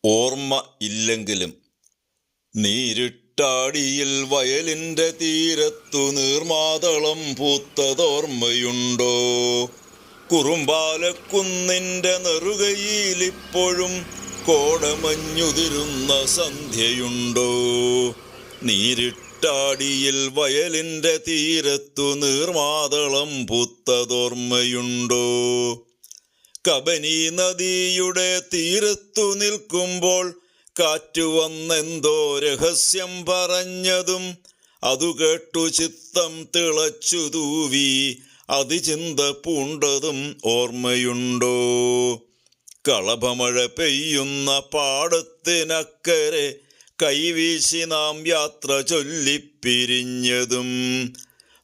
ഓർമ്മ ഇല്ലെങ്കിലും നീരിട്ടാടിയിൽ വയലിൻ്റെ തീരത്തു നീർമാതളം പൂത്തതോർമ്മയുണ്ടോ? കുറുമ്പാലക്കുന്നിൻ്റെ നെറുകയിലിപ്പോഴും കോടമഞ്ഞുതിരുന്ന സന്ധ്യയുണ്ടോ? നീരിട്ടാടിയിൽ വയലിൻ്റെ തീരത്തു നീർമാതളം പൂത്തതോർമ്മയുണ്ടോ? കബനി നദിയുടെ തീരത്തു നിൽക്കുമ്പോൾ കാറ്റു വന്നെന്തോ രഹസ്യം പറഞ്ഞതും അതു കേട്ടു ചിത്തം തിളച്ചു തൂവി അതിചിന്ത പൂണ്ടതും ഓർമ്മയുണ്ടോ? കളഭമഴ പെയ്യുന്ന പാടത്തിനക്കരെ കൈവീശി നാം യാത്ര ചൊല്ലിപ്പിരിഞ്ഞതും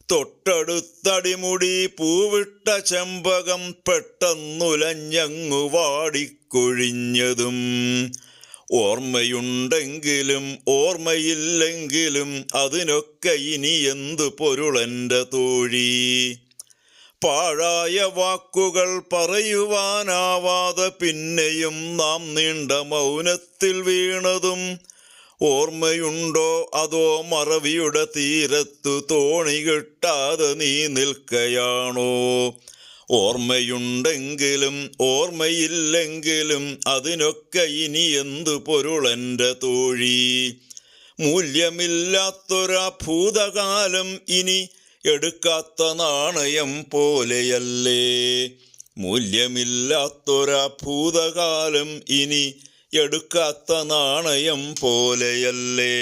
തൊട്ടടുത്തടിമുടി പൂവിട്ട ചെമ്പകം പെട്ടെന്നുലഞ്ഞങ്ങു വാടിക്കൊഴിഞ്ഞതും ഓർമ്മയുണ്ടെങ്കിലും ഓർമ്മയില്ലെങ്കിലും അതിനൊക്കെ ഇനി എന്തു പൊരുളെൻ്റെ തോഴി? പാഴായ വാക്കുകൾ പറയുവാനാവാതെ പിന്നെയും നാം നീണ്ട മൗനത്തിൽ വീണതും ഓർമ്മയുണ്ടോ? അതോ മറവിയുടെ തീരത്തു തോണി കിട്ടാതെ നീ നിൽക്കയാണോ? ഓർമ്മയുണ്ടെങ്കിലും ഓർമ്മയില്ലെങ്കിലും അതിനൊക്കെ ഇനി എന്തു പൊരുളെൻ്റെ തോഴി? മൂല്യമില്ലാത്തൊരാ ഭൂതകാലം ഇനി എടുക്കാത്ത നാണയം പോലെയല്ലേ? മൂല്യമില്ലാത്തൊരാ ഭൂതകാലം ഇനി എടുക്കാത്ത നാണയം പോലെയല്ലേ?